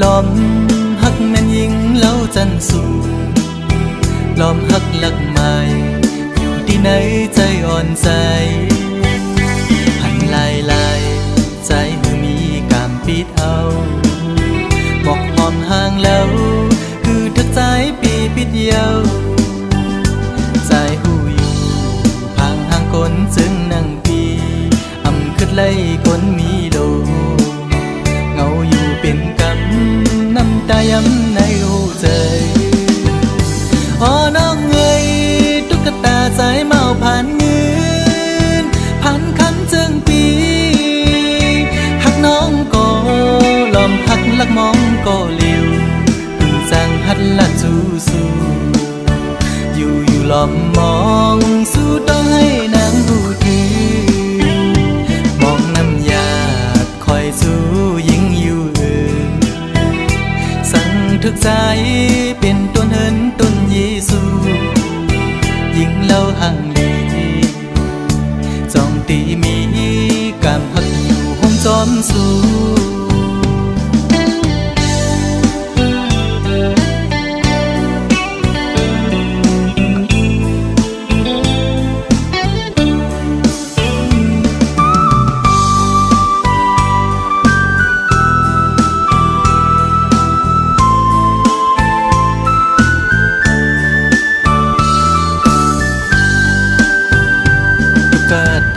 ลอมฮักแม่นยิงเล้าจันสูลอมฮักลักใหม่อยู่ที่ไหนใจอ่อนใจหันลายลายใจมือมีกามปิดเอาบอกหอมห่างแล้วคือทักใจปีปิดเยาใจหูอยู่พังห่างคนจึงนั่งปีอำคืดไล่คนมีโลเงาอยู่เป็นกำน้ำตาย้ำในหูใจอ๋อน้องเอ้ยตุ๊กตาสายเมาผ่านเงินผ่านคำจึงปีหักน้องก็ลอมหักลักมองก็เลี้ยวพึ่งสั่งหัดละจูสู้อยู่ลอมมองสู้ต้องให้นางหูถือมองน้ำยาคอยสู้ยิ่งอยู่อื่นสั่งทึกใจเป็นต้นเหินต้นเยซูยิ่งเล่าห่างลีจ้องตีมีกามหักอยู่ห้องจอมสู้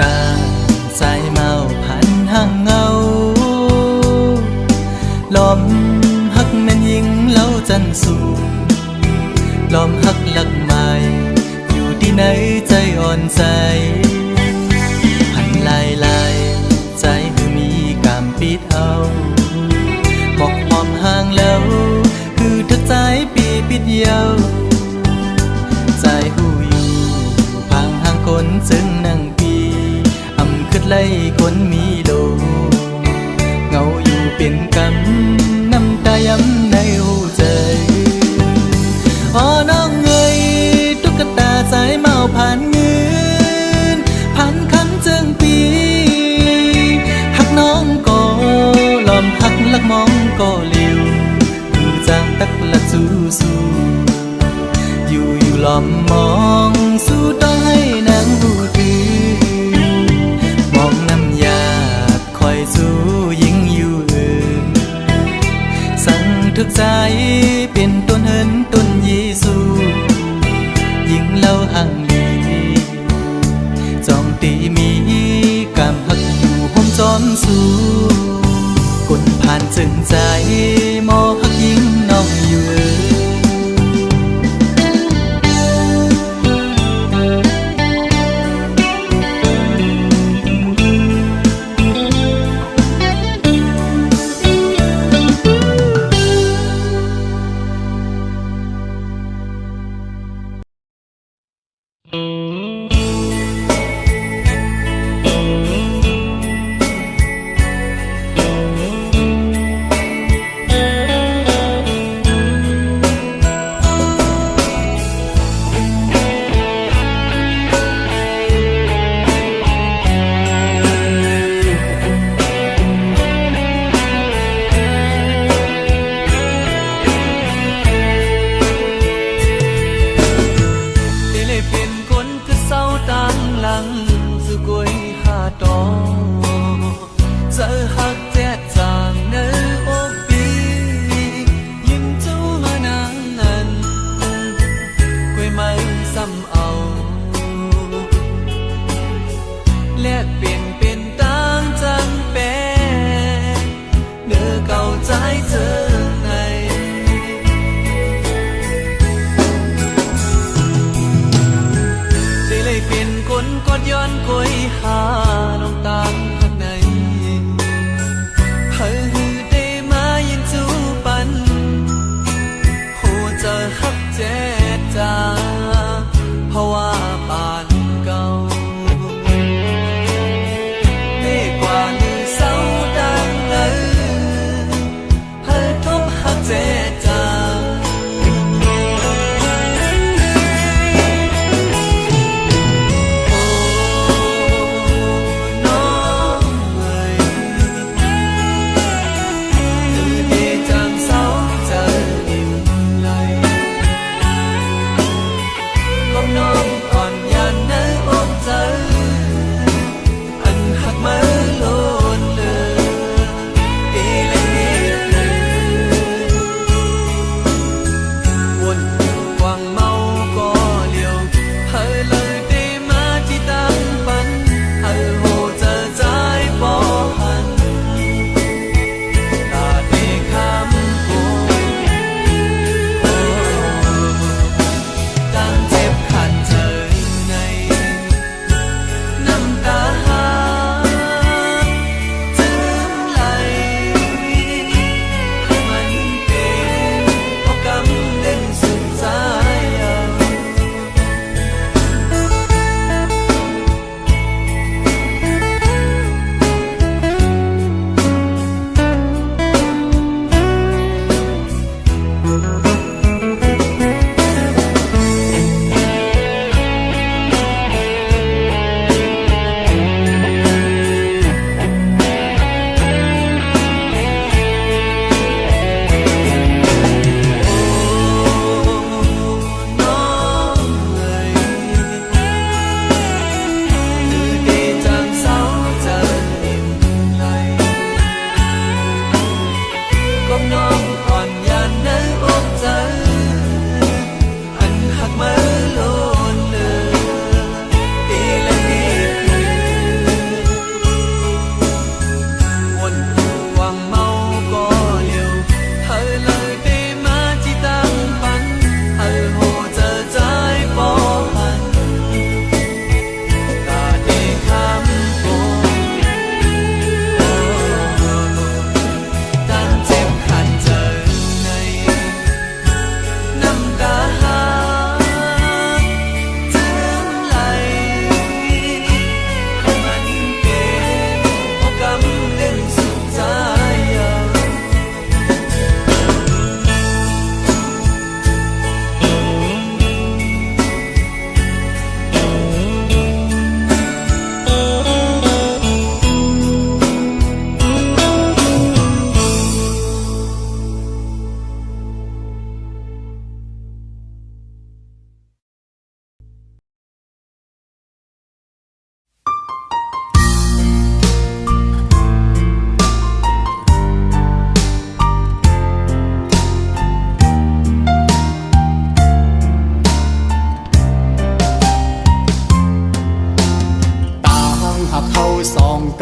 ตาสายเมาผ่านห่างเงาลอมฮักแม่นยิงเล้าจันสูลอมฮักลักใหม่อยู่ที่ไหนใจอ่อนใจหันลายลายใจคือมีกามปิดเอาบอกหอมห่างแล้วคือทักใจปีปิดเยาใจหูอยู่พังห่างคนจึงนั่งคืดไล่คนมีโลเงาอยู่เป็นกำน้ำตาย้ำในหูใจอ๋อน้องเอ้ยตุ๊กตาสายเมาผ่านเงินผ่านคำจึงปีหักน้องก็ลอมหักลักมองก็เลี้ยวคือจางตักละสู้สู้อยู่ลอมมองสู้ต้องให้นางหูถือมองน้ำยาคอยสู้ยิ่งอยู่อื่นสั่งทึกใจเป็นต้นเหินต้นเยซูยิ่งเล่าห่างลีจ้องตีมีกามหักอยู่ห้องจอมสู้กดผ่านจึงใจมอหักยิ่งน้องอยู่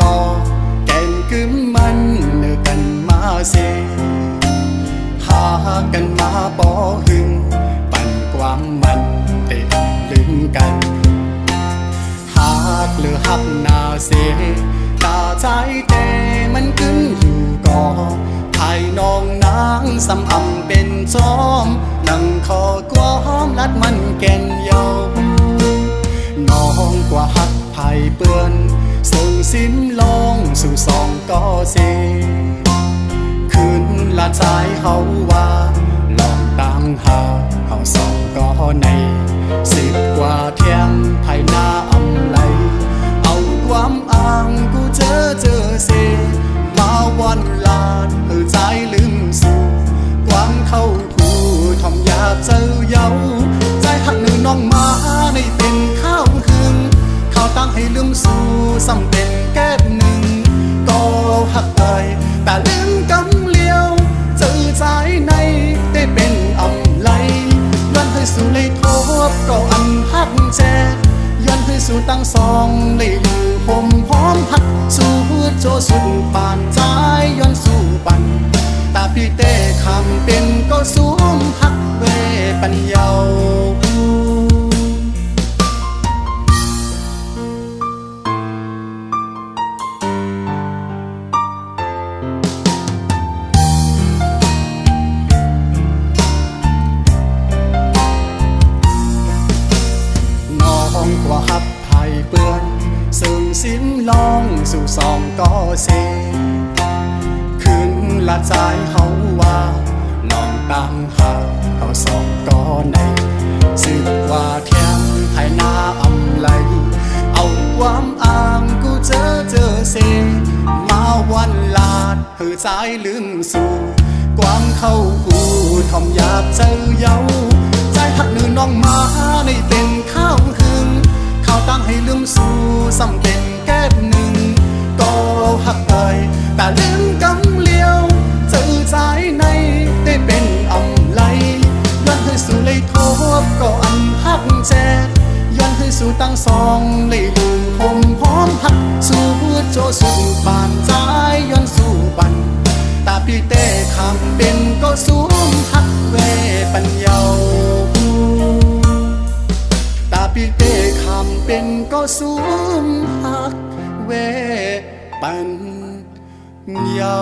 ก็แก่นกึมมันเนื้อกันมาเสหากันมาบ่หึงปั่นความมันเตะลึงกันหากหรือหักนาเสตาใจแต่มันขึ้นอยู่ก่อภายน้องนางสำอำเป็นจอมนั่งคอกวอมลัดมันแก่นเยาน้องกว่าหักไผ่เปื้อนส่งสิ้นลองสู่สองก็เสคืนละใจเฮาว่าลองต่างหาเฮาสองก็ใน10 กว่าเที่ยงภายหน้าอำไลเอาความอ้างกูเจอเสมาวันลาดเพื่อใจลืมสู่ความเข้าผู้ทอมอยากเจอเยาใจหักหนึ่งน้องมาในเป็นข้าวหึงข้าวตั้งให้ลืมสู่สำเป็นแก้หนึ่งก็หักไปแต่ลืมกำเลี้ยวเจอใจในได้เป็นอำไลย้อนให้สู่เลยทบก็อันหักแจย้อนให้สู่ตั้งสองได้อยู่ผมพร้อมหักสู่โจสุดปานใจย้อนสู่ปันตาพี่เต้คำเป็นก็สูงหักเวปัญญากว่าหับไผ่เปื้อนซึ่งสิ้นลองสู่สองก็เสคืนละใจเฮาว่าลองตามหาเขาสองก็ใน10 กว่าเที่ยงภายหน้าอำไลเอาความอ้างกูเจอเสมาวันลาดเพื่อใจลืมสู่ความเข้ากูทอมอยากเจอเยาใจหักหนึ่งน้องมาในเป็นข้าวหึงข้าวตั้งให้ลืมสู่สำเป็นแก้หนึ่งก็หักไปแต่ลืมกำเลี้ยวเจอใจในได้เป็นอำไลย้อนให้สู่เลยทบก็อันหักแจย้อนให้สู่ตั้งสองเลยอยู่ผมพร้อมหักสู่โจสุดปานใจย้อนสู่ปันตาพี่เต้คำเป็นก็สูงหักเวปัญญาตาพี่เต้คำเป็นก็สูงหักเวปัญญา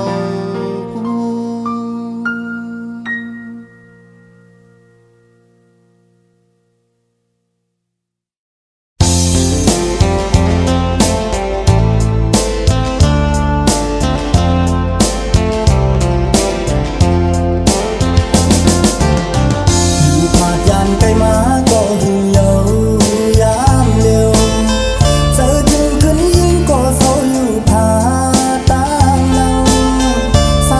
ส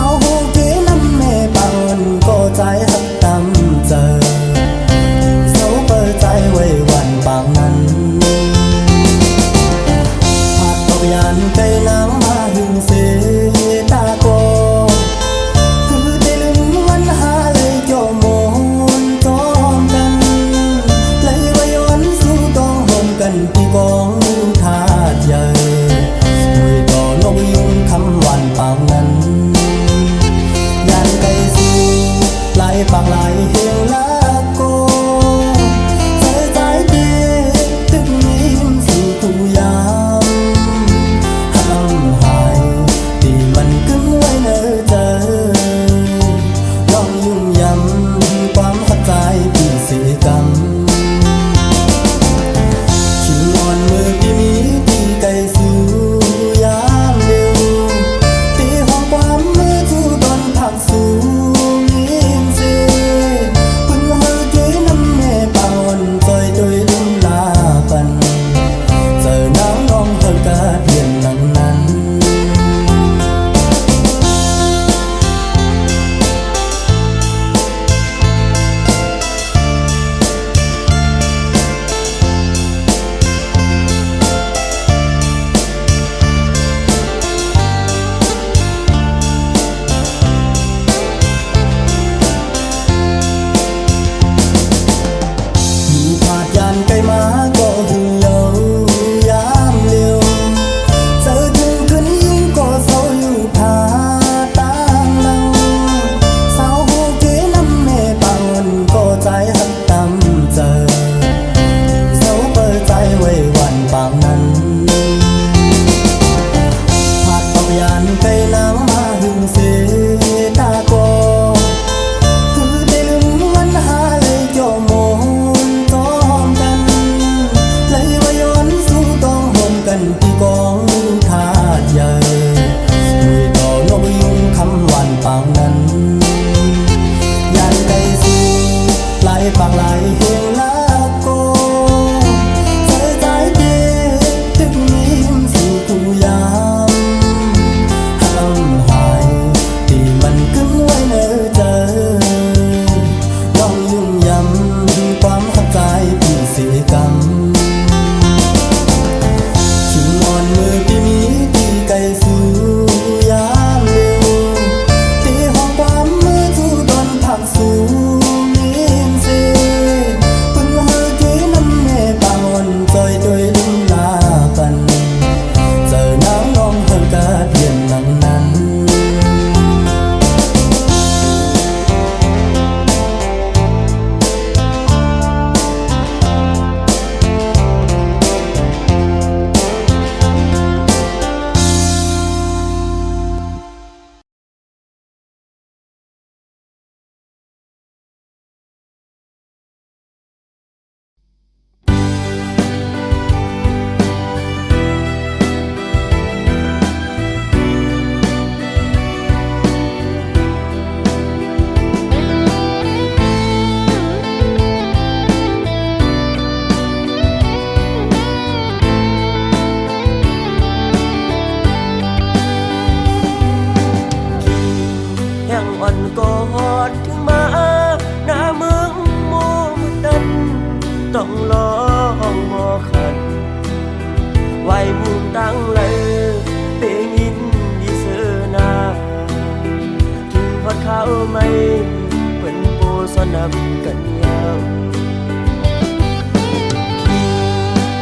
ำกันยาว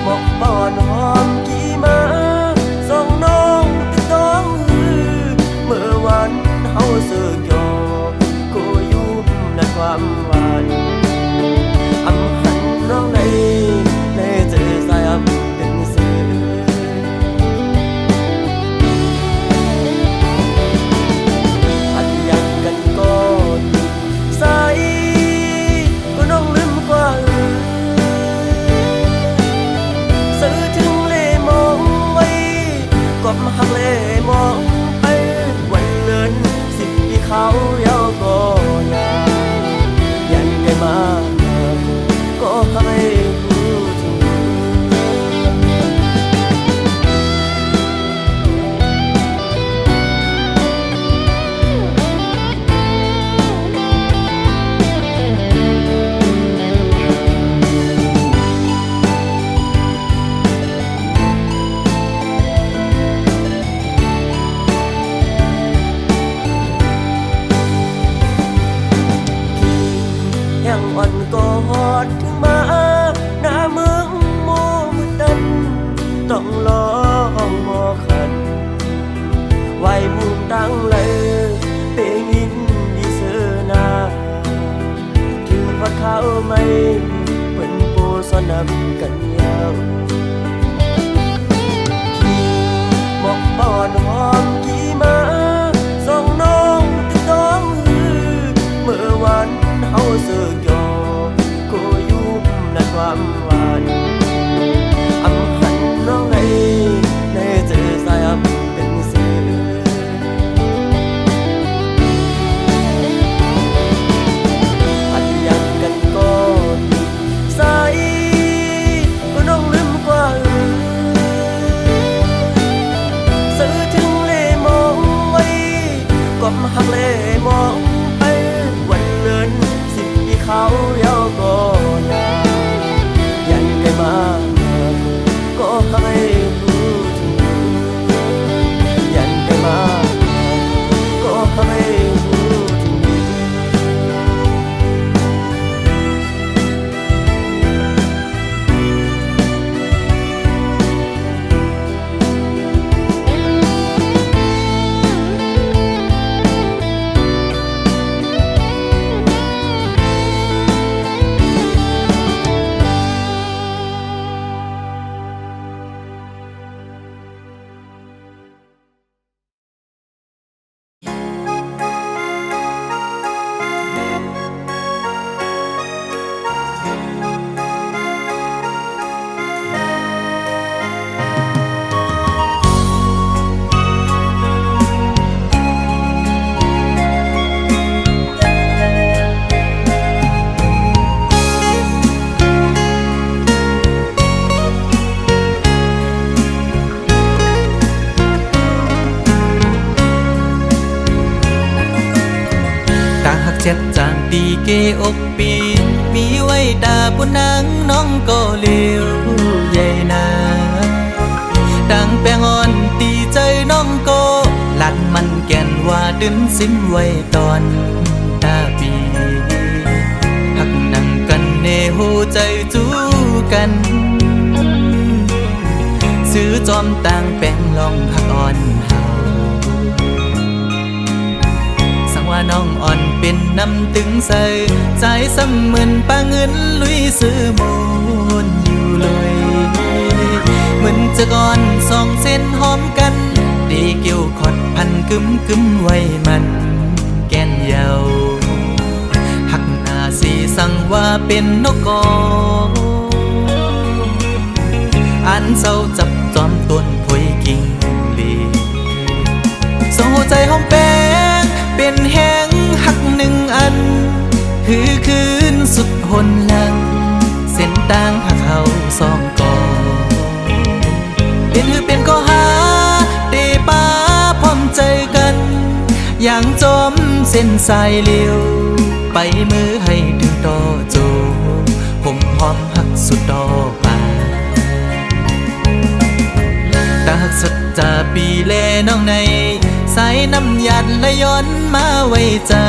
หมกปอนหอมกี่มาส่องน้องติดน้องเมื่อวันเฮาเสือกยอกูอยู่ในความหวานอำหันน้องในเจอสายเป็นสื่ออันอยากกันก่อนสายก็น้องลืมกว่าซื้อถึงเล่มองไว้กอบหักเล่มองไปวันเลิน10 ปีเขายาวก็ยายันได้มาก็ให้รู้ถึงยังอ่อนกอดถึงมาหน้าเมืองโมมืดดันต้องลองมอขันไว้มุมตั้งเลยเปงินดีเสือนาถึงวัดเขาไม่เป็นโปสนำกันยาวหมกปอนหอมกี่มาส่องน้องติดน้องเมื่อวันเฮาเสือกยอกูอยู่ในความหวานอำหันน้องในเจอสายเป็นสื่ออันอยากกันก่อนสายก็น้องลืมกว่าซื้อถึงเล่มองไว้กอบหักเล่มองไปวันเลิน10 ปีเขายาวก็ยายันได้มาก็ให้รู้ถึงยันได้มาก็ให้รู้ถึงเจ็ดจางปีเกอกปีมีไว้ดาบุนางน้องก็เลี้ยวใหญ่นาดังแปงอ่อนตีใจน้องก็หลัดมันแก่นว่าดึนสิ้นไว้ตอนตาปีหักนั่งกันเนหูใจจูกันซื้อจอมต่างแปงลองหักอ่อนว่าน้องอ่อนเป็นน้ำตึงใส่ใจสำเหมือนปลาเงินลุยซื้อมูลอยู่เลยเหมือนจะก่อน2 เส้นหอมกันดีเกี่ยวขอดพันกึมไว้มันแก่นเยาหักหน้าสีสั่งว่าเป็นนกกออันเศร้าจับจอมต้นพวยกิ่งลีโซ่ใจหอมแป้งเป็นแห้งหัก1 อันคืนสุดหนหลังเส้นต่างหักเขา2 กอเป็นก็หาเตป้าพร้อมใจกันอย่างจมเส้นสายเลี้ยวไปมือให้ถึงต่อโจผมหอมหักสุดดอกป่าตาหักสุดจะปีแลน้องในสายน้ำหยัดและย้อนมาไว้จั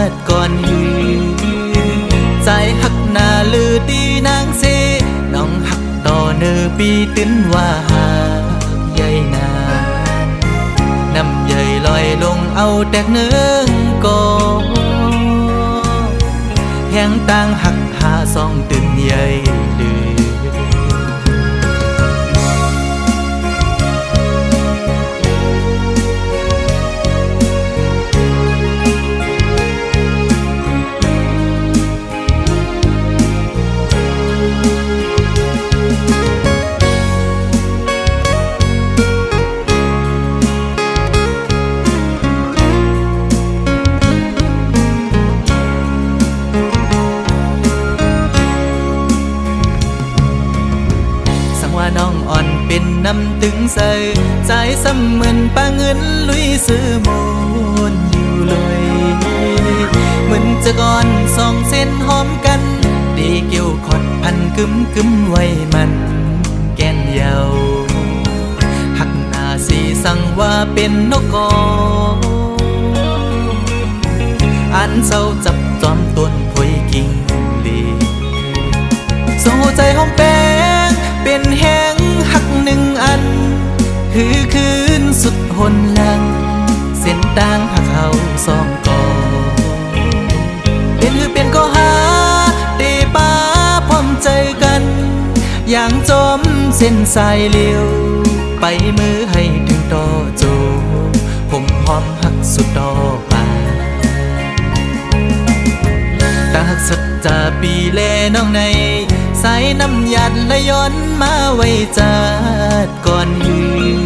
ดก่อนหือ ใจหักหน้าลือตีนางเสน้องหักต่อเนื้อปีติ้นว่าหากใหญ่นานำใหญ่ลอยลงเอาแตกเนื้อก่อแห้งต่างหักหาสองตื่นใหญ่ดื้อน้องอ่อนเป็นน้ำตึงใสใจซ้ำเหมือนปลาเงินลุยซื้อโมนอยู่เลยเหมือนจะก่อนสองเส้นหอมกันดีเกี่ยวขอดพันกึมกึมไว้มันแก่นเยาหักหน้าสีสั่งว่าเป็นนกกออันเศร้าจับจอมต้นพวยกิ่งลีโซ่ใจหอมแป้งเป็นแห้งหักหนึ่งอันคือคืนสุดหนหลังเส้นต่างหักเขาสองก่อเป็นก็หาเตป้าพร้อมใจกันอย่างจมเส้นสายเลี้ยวไปมือให้ถึงต่อโจผมหอมหักสุดต่อไปตาหักสัจจาปีแลน้องในสายน้ำหยัดและย้อนมาไว้จัดก่อนยืน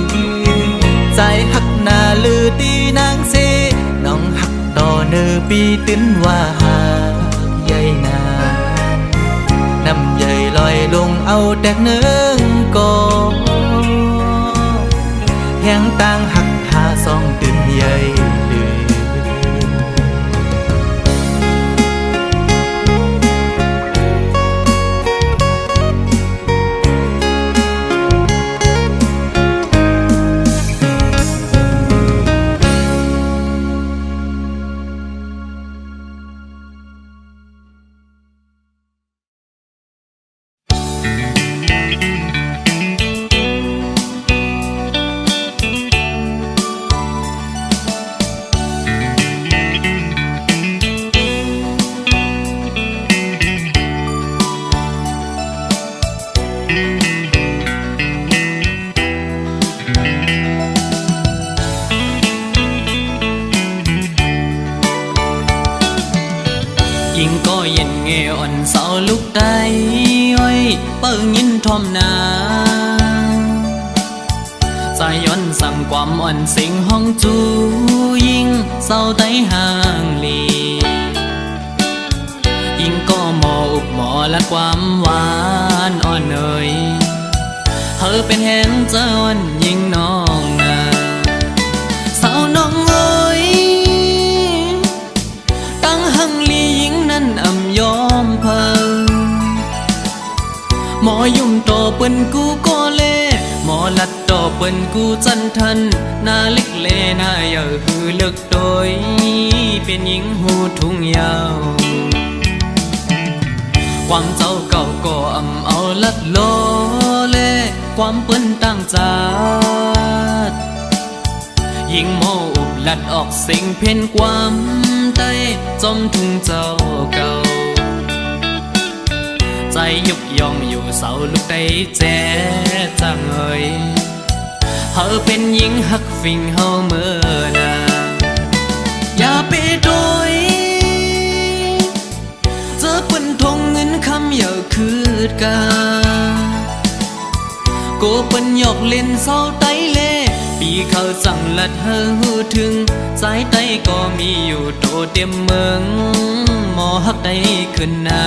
ใจหักหน้าลือตีนางเสน้องหักต่อเนื้อปีติ้นว่าหากใหญ่นานำใหญ่ลอยลงเอาแตกเนื้อก่อแห้งต่างหักหาสองตื่นใหญ่ลือยิ่งก็เย็นเงอ่อนเสาลุกได้อ้อยเปิ้งยินทอมนาใจย้อนสั่งความอ่อนสิงห้องจูยิ่งเศร้าไตห่างลียิ่งก็หมออุบหมอและความหวานอ่อนเอ่ยเธอเป็นแห้งเจ้าอ่อนยิ่งน้องนาสาวน้องเอ้ยตั้งหังลียิ่งนั้นอำยอมเพิ่งหมอยุ่มต่อเปิ้นกูก็เล่หมอลัดต่อเปิ้นกูจันทันหน้าเล็กเลหน้าเยอะคือเลิกโดยเป็นหญิงหูทุ่งยาวความเจ้าเก่าก็อำเอาลัดโลเล่ความเปิ้นตั้งจาดยิ่งโมอุบลัดออกสิ่งเพ่นความใต้จมถึงเจ้าเก่าใจยุกยองอยู่เสาลุกได้แจ๊จังเอ่ยเธอเป็นหญิงหักฟิงเฮาเมื่อนาอย่าไปโดยเจอเปิ้นทงเงินคำอย่าคืดกาโกเปิ้นหยอกเล่นเศร้าไตเล่ปีเขาสั่งลัดเฮอหูถึงสายไตก็มีอยู่โตเต็มเมืองหมอหักได้ขึ้นหน้า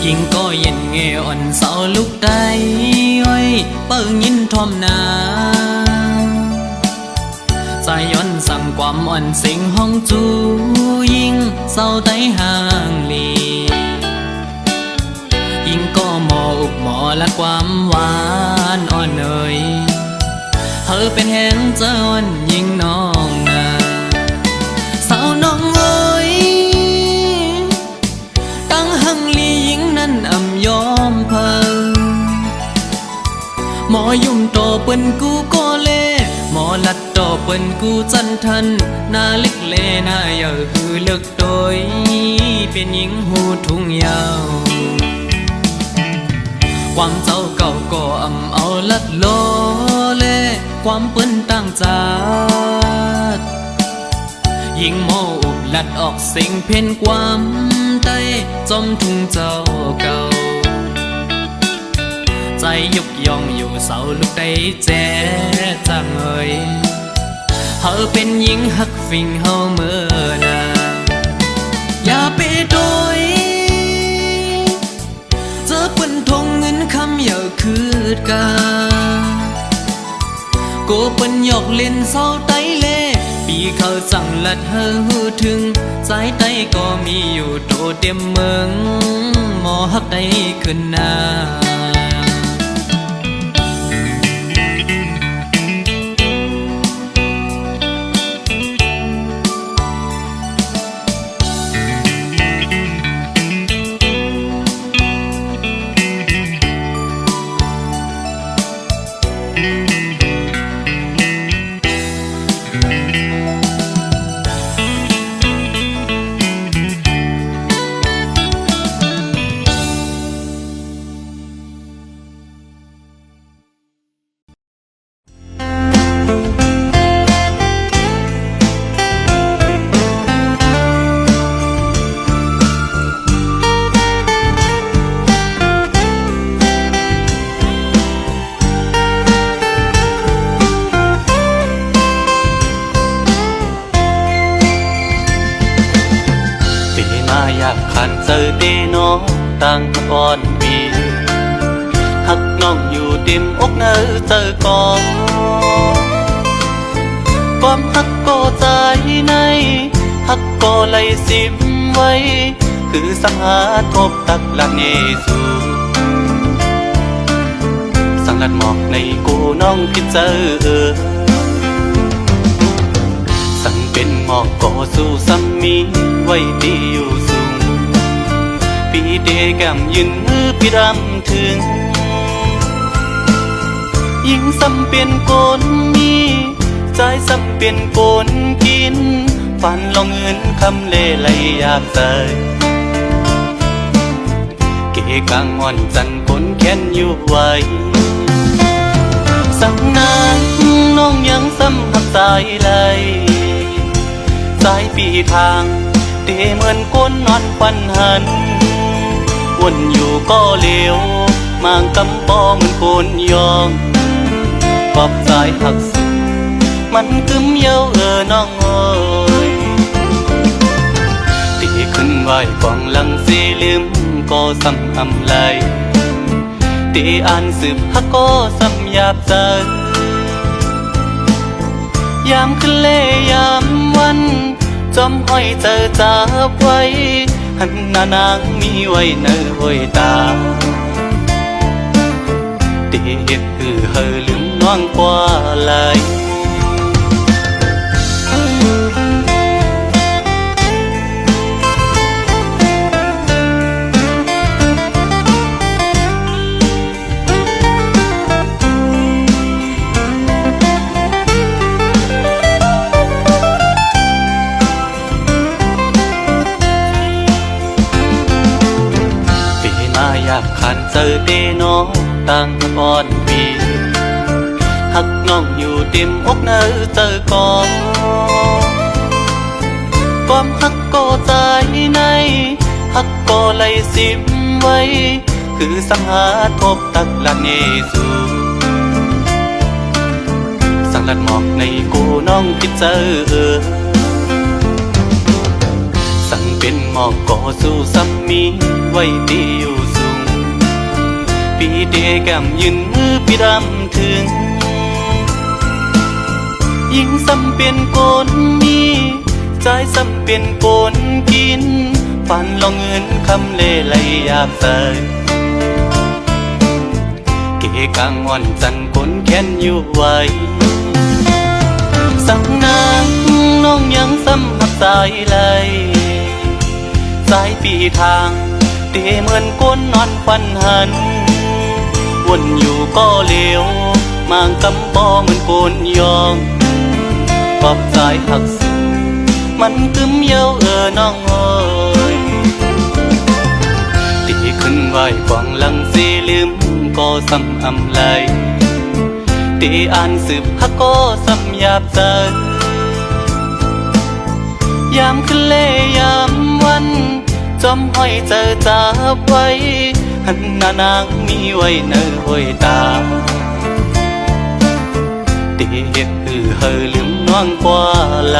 ยิ่งก็เย็นเงอ่อนเสาลุกได้อ้อยเปิ้งยินทอมนา ใจย้อนสั่งความอ่อนสิงห้องจูยิ่งเศร้าไต้ห่างลียิ่งก็หมออุบหมอและความหวานอ่อนเนยเธอเป็นแหงเจ้าอ่อนยิ่งน้องนาสาวน้องเอ้ยตั้งหังลียิ่งนั้นอ่ำยอมเพิ่งหมอยุ่มโตเปิ้นกูก็เล่หมอลัดโตเปิ้นกูจันทันหน้าเล็กเลหน้าเยอะคือเลือกโดยเป็นหญิงหูทุ่งยาวความเจ้าเก่าก็อ่ำเอาลัดโลเล่ความเปิ้นตั้งจาดยิ่งโมอุบลัดออกสิ่งเพ่นความใต้จอมทุ่งเจ้าเก่าใจยุกยองอยู่เสาลูกได้แจ๊จังเอ่ยเธอเป็นหญิงหักฟิงเฮาเมื่อนาอย่าไปโดยเจอเปิ้นทงเงินคำอย่าคืดกาโกเปิ้นหยอกเล่นเศร้าไต้เล่ปีเขาสั่งลัดเฮอหูถึงสายไต้ก็มีอยู่โตเต็มเมืองหมอหักได้ขึ้นหน้าขันเจอเดน้องต่างก่อนปีหักน้องอยู่เต็มอกเนอเจอก่อนความหักก็ใจในหักก็ไหลสิมไว้คือสังหาทบตักหลักเนสูสังลัดหมอกในกูน้องพิเจอสั่งเป็นหมอกก็สู้ซ้ำมีไว้ดีอยู่สูงปีเดแก้มยืนมือพี่รำถึงยิ่งซ้ำเป็นคนมีใจซ้ำเป็นคนกินฝันลองเงินคำเล่ไหลอยากใส่เกกางอ่อนจันคนแค้นอยู่ไว้สังนานน้องยังซ้ำหักสายไหลสายปีทางเตเหมือนก้นนอนปันหันวนอยู่ก็เลวมางกำปอเหมือนโกนยองขอบสายหักสุดมันกึมเย้าน้องเอ้ยตีขึ้นไหวกองหลังสีลืมก็ซ้ำอำไหลตีอ่านสืบฮักก็ซ้ำหยาบใจยามขึ้นเล่ยามวันจอมห้อยเจอจับไว้หันหน้านางมีไว้เนื้อห้อยตาตีเฮ็ดคือเฮอลืมน้องกว่าไหลขันเจอเดน้องต่างก่อนปีหักน้องอยู่เต็มอกเนอเจอก่อนความหักก็ใจในหักก็ไหลสิมไว้คือสังหาทบตักหลักเนสูสังลัดหมอกในกูน้องพิเจอสั่งเป็นหมอกก็สู้ซ้ำมีไว้ดีอยู่สูงปีเดแก้มยืนมือพี่รำถึง ยิ่งซ้ำเป็นโกนมีใจซ้ำเป็นโกนกินฝันลองเงินคำเล่ไหลอยากใส่เกกางอ่อนจันคนแค้นอยู่ไว้สังนางน้องยังซ้ำหักสายไหลสายปีทางเตเหมือนก้นนอนควันหันวนอยู่ก็เลี้ยวมางกำบ่เหมือนโกนยองปอบสายหักสูมันกึมเย้าน้องเอ้ยตีขึ้นไหวกวางหลังสีลืมก็ซ้ำอำไหลตีอ่านสืบฮักก็ซ้ำหยาบใจยามขึ้นเล่ยามวันจอมห้อยเจอจับไว้หันหน้านางมีไว้เนื้อห้อยตาตีเฮ็ดเฮอลืมน้องกว่าไหล